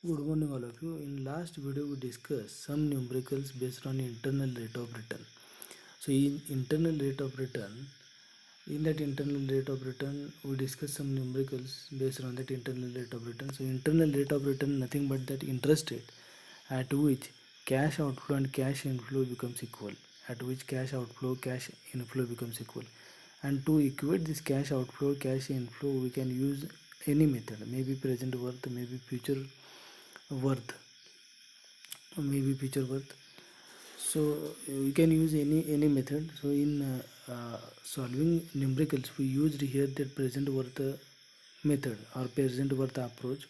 Good morning all of you. In last video we discussed some numericals based on internal rate of return. So in internal rate of return, in that internal rate of return we discussed some numericals based on that internal rate of return. So internal rate of return nothing but that interest rate at which cash outflow and cash inflow becomes equal. At which cash outflow, cash inflow becomes equal. And to equate this cash outflow, cash inflow, we can use any method, maybe present worth, maybe future worth, maybe future worth. So we can use any method. So in solving numericals we used here that present worth method or present worth approach,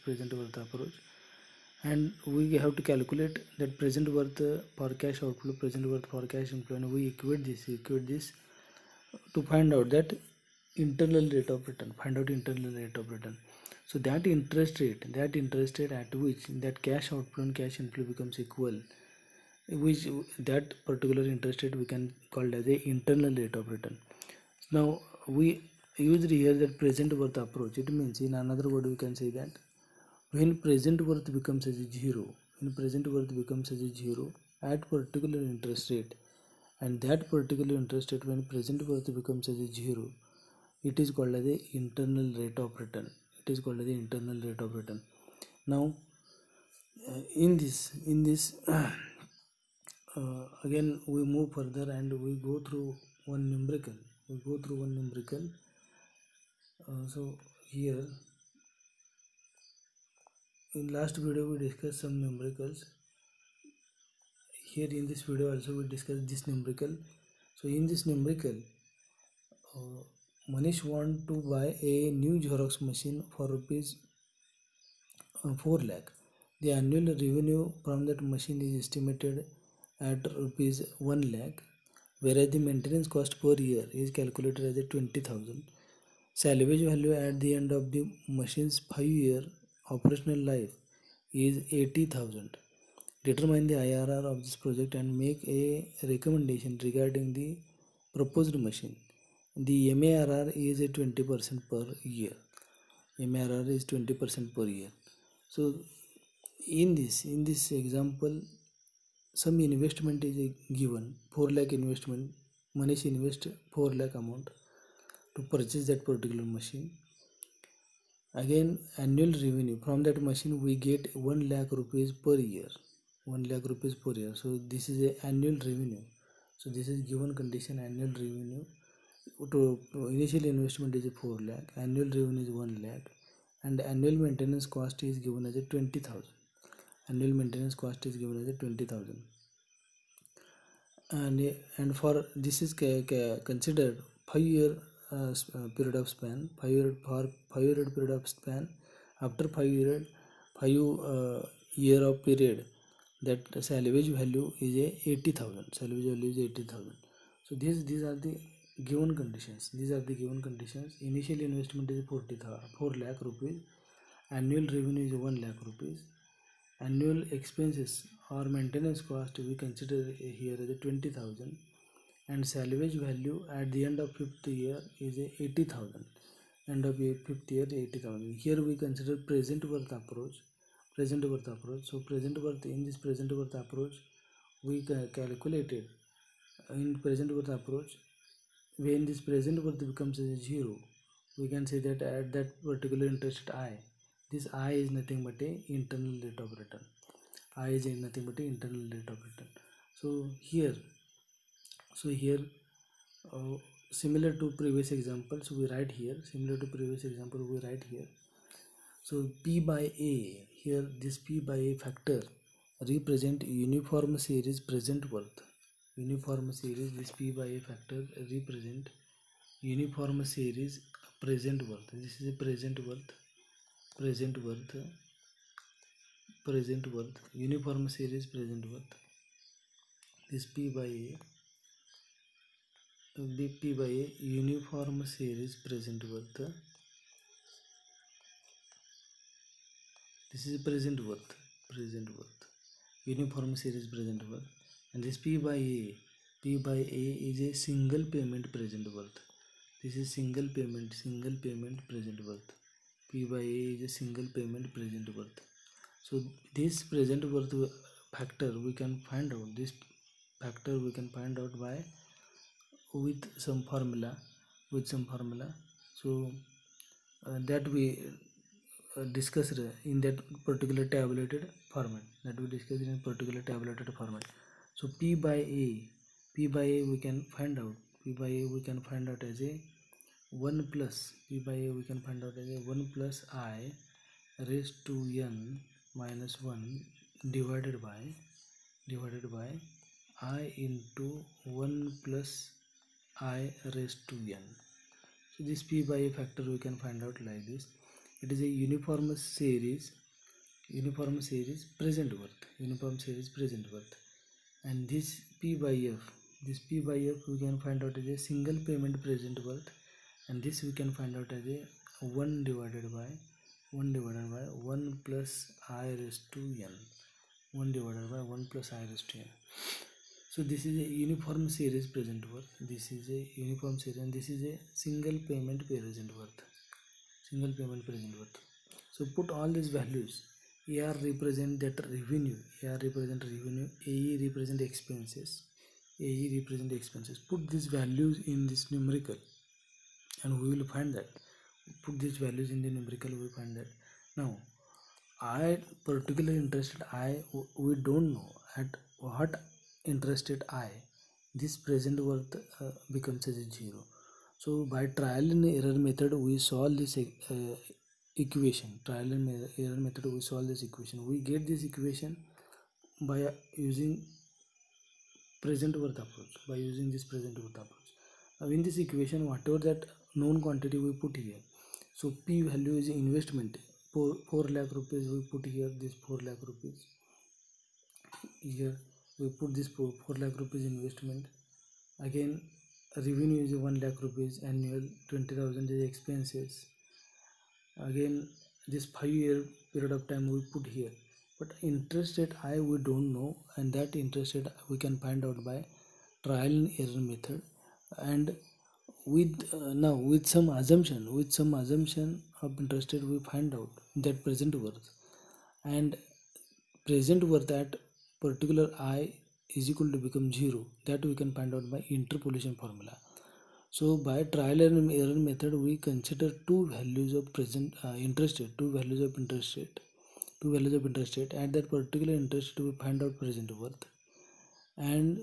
and we have to calculate that present worth for cash outflow, present worth for cash inflow, and we equate this to find out that internal rate of return, find out internal rate of return. So that interest rate at which that cash outflow and cash inflow becomes equal, which that particular interest rate we can call as a internal rate of return. Now we used here that present worth approach. It means, in another word, we can say that when present worth becomes as a zero, at particular interest rate, and that particular interest rate when present worth becomes as a zero, it is called as the internal rate of return. Now in this again we move further and we go through one numerical. So here in last video we discussed some numericals. Here in this video also we discuss this numerical. So in this numerical, Manish want to buy a new Xerox machine for rupees 4 lakh. The annual revenue from that machine is estimated at rupees 1 lakh, whereas the maintenance cost per year is calculated as a 20,000. Salvage value at the end of the machine's 5-year operational life is 80,000. Determine the IRR of this project and make a recommendation regarding the proposed machine. The MARR is a 20% per year. MARR is 20% per year. So in this example, some investment is given, 4 lakh investment. Manish invest 4 lakh amount to purchase that particular machine. Again, annual revenue from that machine we get 1 lakh rupees per year. So this is a annual revenue. So this is given condition, annual revenue. To initial investment is 4 lakh, annual revenue is 1 lakh, and annual maintenance cost is given as a 20,000. And for this is considered 5-year period of span. 5-year period of span. After 5 year of period, that salvage value is a 80,000. So these are the given conditions. Initial investment is 4 lakh rupees. Annual revenue is 1 lakh rupees. Annual expenses or maintenance cost we consider here as a 20,000, and salvage value at the end of 5th year is a 80,000. Here we consider present worth approach. So present worth, in this present worth approach we calculated in present worth approach, when this present worth becomes as a zero, we can say that at that particular interest I, this I is nothing but a internal rate of return. So here similar to previous examples we write here. So P by A, here this P by A factor represent uniform series present worth. This P by A factor represent uniform series present worth. This is a present worth, uniform series present worth. This P by A uniform series present worth. This is present worth, uniform series present worth. And this P by A is a single payment present worth. This is single payment present worth. P by A is a single payment present worth. So this present worth factor we can find out, this factor we can find out by with some formula, so that we discussed in that particular tabulated format, so p by a we can find out, as a 1 plus p by a we can find out as a 1 plus I raised to n minus 1 divided by I into 1 plus I raised to n. So this p by a factor we can find out like this. It is a uniform series present worth, and this p by f we can find out as a single payment present worth, and this we can find out as a 1 divided by 1 plus I raised to n, 1 divided by 1 plus I raised to n. So this is a uniform series present worth, this is a uniform series, and this is a single payment present worth. So put all these values. AR represent that revenue, AE represent expenses, Put these values in this numerical, and we will find that. Put these values in the numerical, we find that. Now I particularly interested we don't know at what interest rate this present worth becomes as a 0. So by trial and error method we solve this equation. We get this equation by using present worth approach. Now in this equation, whatever that known quantity we put here. So P value is investment. 4 lakh rupees we put here, this 4 lakh rupees. Here we put this 4 lakh rupees investment. Again revenue is 1 lakh rupees annual, 20,000 is expenses. Again this 5-year period of time we put here, but interest rate we don't know, and that interest rate we can find out by trial and error method, and with now with some assumption of interest rate we find out that present worth, and present worth at particular I is equal to become 0, that we can find out by interpolation formula. So by trial and error method we consider two values of interest rate, at that particular interest rate we find out present worth, and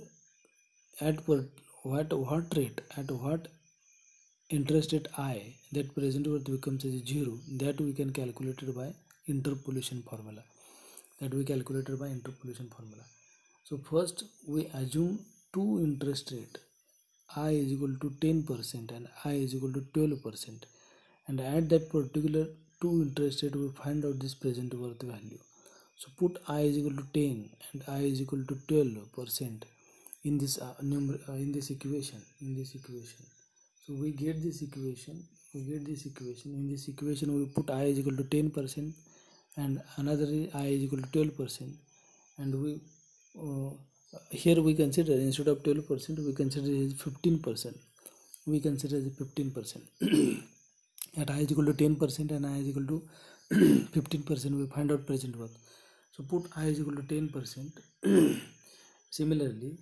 at what interest rate that present worth becomes as 0, that we can calculate it by interpolation formula. So first we assume two interest rate, I is equal to 10% and I is equal to 12%, and at that particular two interest rate we find out this present worth value. So put I is equal to 10 and I is equal to 12% in this in this equation. So we get this equation. In this equation we put I is equal to 10% and another I is equal to 12%, and we here we consider, instead of 12% we consider as 15%. At I is equal to 10% and I is equal to 15% we find out present worth. So put I is equal to 10%. Similarly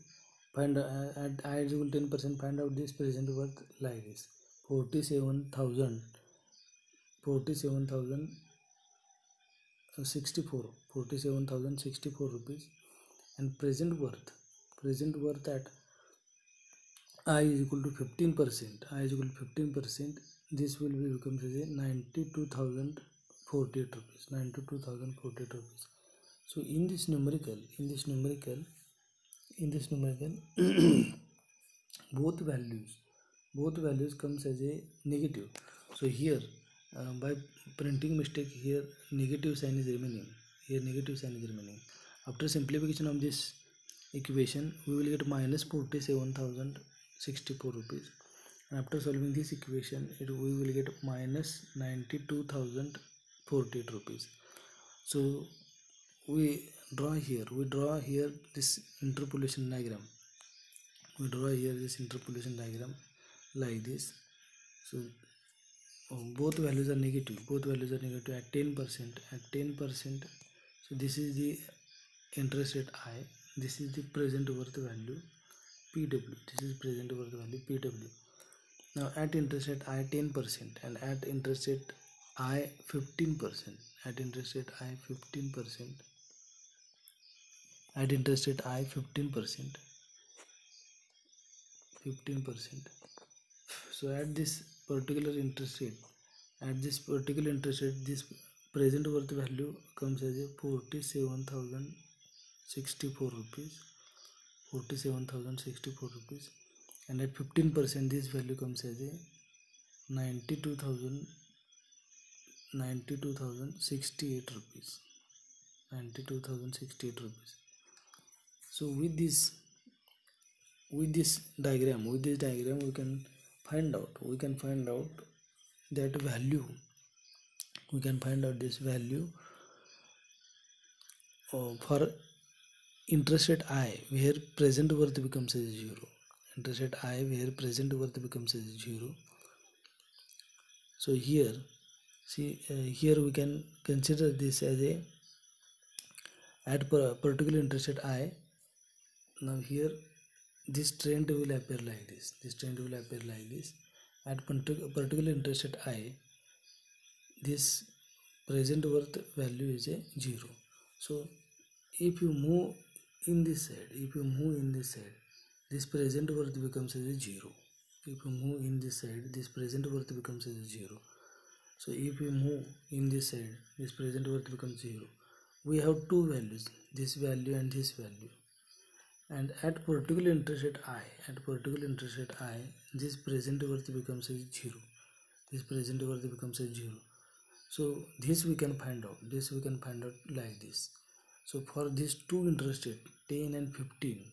find at I is equal to 10%, find out this present worth like this: 47,064 rupees, and present worth at I is equal to 15%. This will be becomes as a 92,048 rupees. So in this numerical both values comes as a negative. So here by printing mistake, here negative sign is remaining. After simplification of this equation we will get minus 47,064 rupees, and after solving this equation we will get minus 92,048 rupees. So we draw here this interpolation diagram. Like this. So both values are negative at 10%. So this is the interest rate I, this is the present worth value PW, this is present worth value PW. Now at interest rate I 10% and at interest rate I 15%, at interest rate I 15%, at interest rate I 15%, 15%. So at this particular interest rate, at this particular interest rate, this present worth value comes as a 47,064 rupees, 47,064 rupees, and at 15% this value comes as a 92,068 rupees, 92,068 rupees. So with this diagram, we can find out that value, we can find out this value for interest rate I where present worth becomes as 0, interest rate I where present worth becomes as 0. So here see, here we can consider this as a at particular interest rate I. Now here this trend will appear like this, at particular interest rate I, this present worth value is a 0. So if you move in this side, this present worth becomes as a 0. If you move in this side, this present worth becomes as a 0. So if we move in this side, this present worth becomes 0. We have two values, this value and this value. And at particular interest rate I, this present worth becomes as 0. This present worth becomes as 0. So this we can find out. Like this. So for these two interest rate 10 and 15,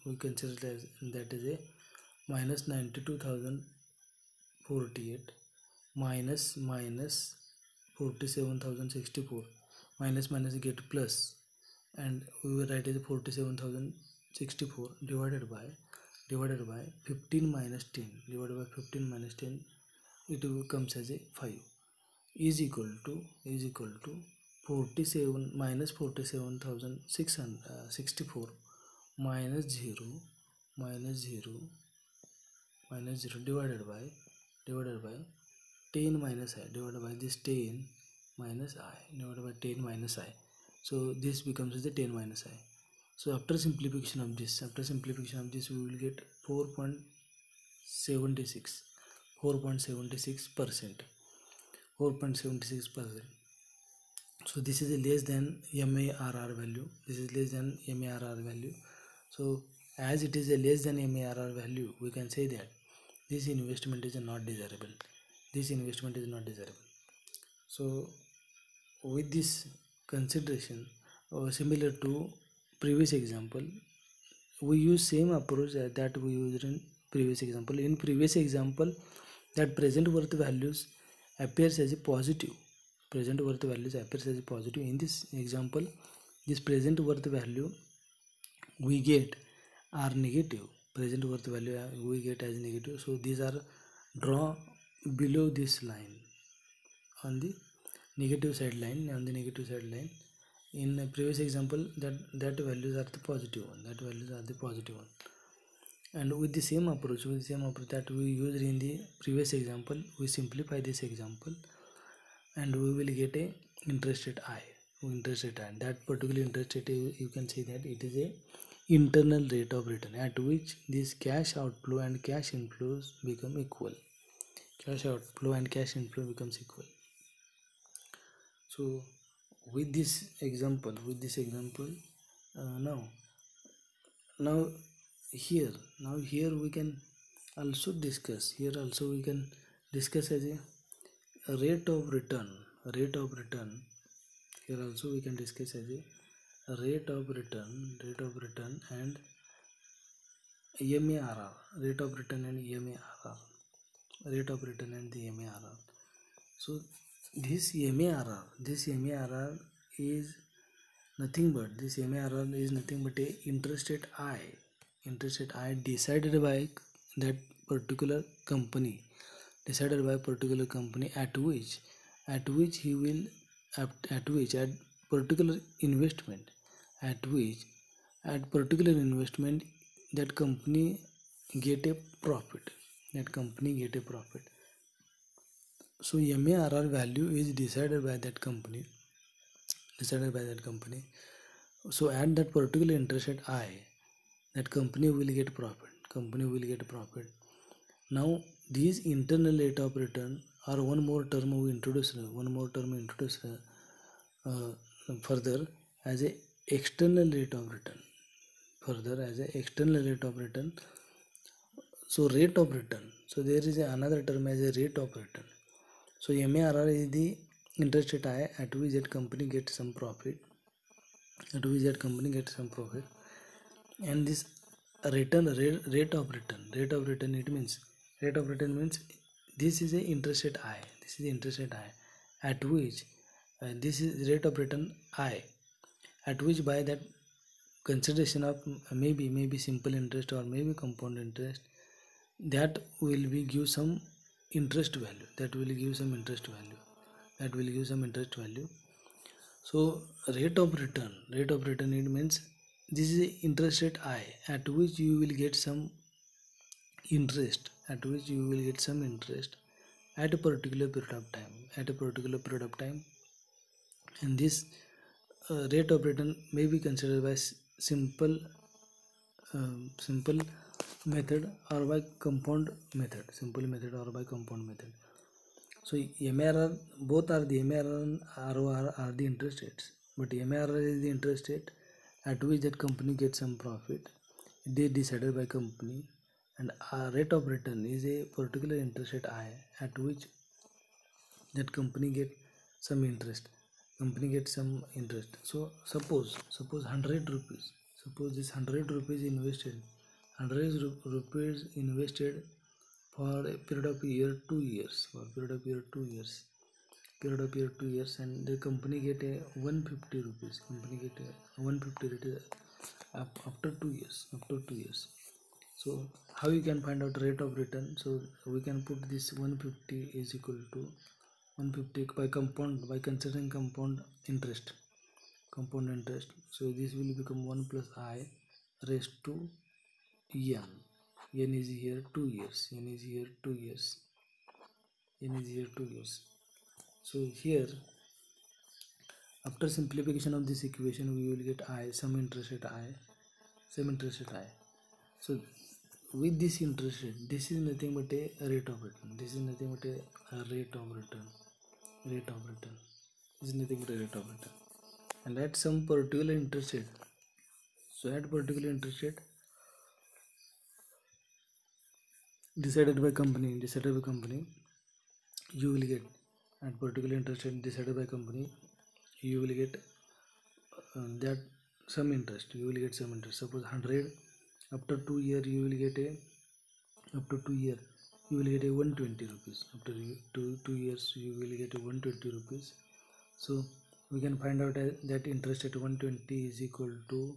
we consider that as a minus 92,048 minus 47,064, minus get plus, and we will write as 47,064 divided by 15 minus 10, it will comes as a 5 is equal to 47 minus 47,664 minus 0 divided by 10 minus I, divided by this 10 minus I, divided by 10 minus I. So this becomes as the 10 minus I. So after simplification of this, we will get 4.76%. 4.76%. So this is a less than MARR value. So as it is a less than MARR value, we can say that this investment is not desirable. So with this consideration, similar to previous example, we use same approach that we used in previous example. In previous example, that present worth values appears as a positive. In this example, this present worth value we get are negative. Present worth value we get as negative. So these are draw below this line on the negative side line. In the previous example, that values are the positive one. And with the same approach that we used in the previous example, we simplify this example and we will get a interest rate I. That particular interest rate, you can say that it is a internal rate of return at which this cash outflow and cash inflows become equal. So with this example, now here we can also discuss as a rate of return. Here also we can discuss as a rate of return and MARR. So this MARR is nothing but a interest rate I decided by that particular company, at which he will at which at particular investment at which at particular investment that company get a profit. So MARR value is decided by that company. So at that particular interest rate I, that company will get profit. Now these internal rate of return are one more term we introduce further as a external rate of return. So rate of return. So there is another term as a rate of return. So MARR is the interest rate I at which that company gets some profit. And this rate of return means this is a interest rate I. At which this is rate of return I, at which by that consideration of maybe simple interest or maybe compound interest, that will be give some interest value. So rate of return it means this is interest rate I at which you will get some interest at a particular period of time. And this rate of return may be considered by simple method or by compound method. So MARR, both are the MARR and ROR are the interest rates, but MARR is the interest rate at which that company gets some profit. It is decided by company, and rate of return is a particular interest rate I at which that company get some interest. So suppose 100 rupees. Suppose this 100 rupees invested, for a period of year 2 years, and the company get a 150 rupees. After 2 years. So how you can find out rate of return? So we can put this 150 is equal to 150 by considering compound interest. So this will become 1 plus I raised to n. N is here 2 years. So here, after simplification of this equation, we will get I, some interest rate I. So with this interest rate, this is nothing but a rate of return. This is nothing but a rate of return. And at some particular interest rate, decided by company, you will get at particular interest rate decided by company, you will get that some interest. Suppose 100, after 2 year you will get a 120 rupees. After 2 years you will get a 120 rupees. So we can find out that interest at 120 is equal to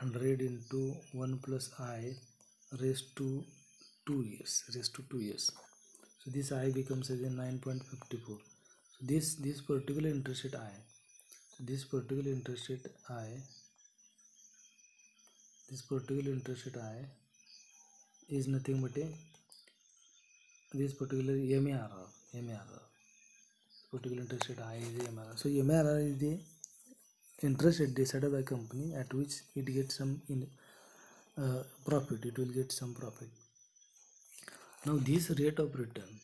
100 into 1 plus I raised to 2 years. So this I becomes as a 9.54. So this particular interest rate I, is nothing but a this particular MARR. Particular interest rate I is MARR. So MARR is the interest rate decided by company at which it gets some profit. Now this rate of return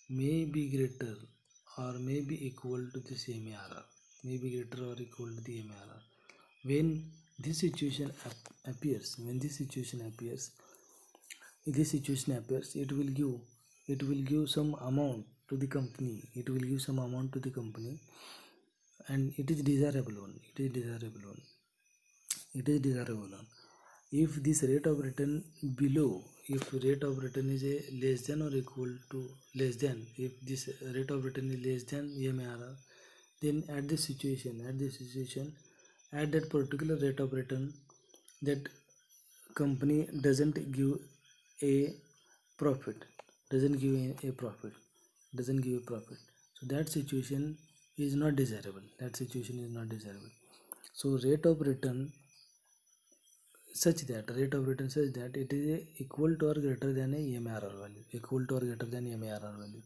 may be greater or may be equal to this MARR. When this situation appears, it will give some amount to the company. And it is desirable one. If this rate of return below, if rate of return is a less than or equal to if this rate of return is less than MARR, then at this situation, at that particular rate of return, that company doesn't give a profit. So So that situation is not desirable. That situation is not desirable. So rate of return such that it is equal to or greater than a MARR value, equal to or greater than MARR value.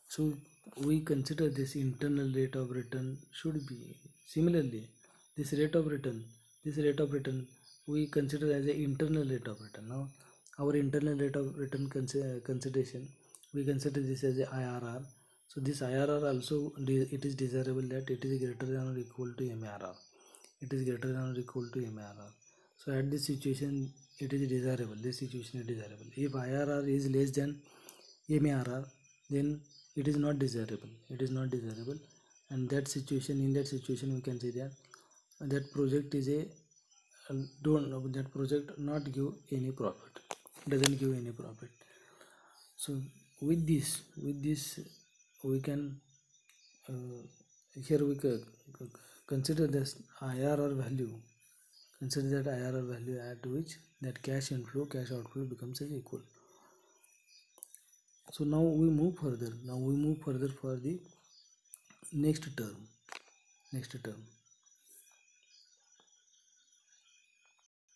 So we consider this internal rate of return should be similarly this rate of return we consider as an internal rate of return. Now our internal rate of return consideration, we consider this as a IRR. So this IRR also it is desirable that it is greater than or equal to MARR. It is greater than or equal to MARR. So at this situation it is desirable. This situation is desirable. If IRR is less than MARR, then it is not desirable. It is not desirable, and that situation we can say that that project is a don't that project not give any profit, doesn't give any profit. So with this we can here we consider this IRR value. Consider that IRR value at which that cash inflow cash outflow becomes equal. So now we move further. For the next term.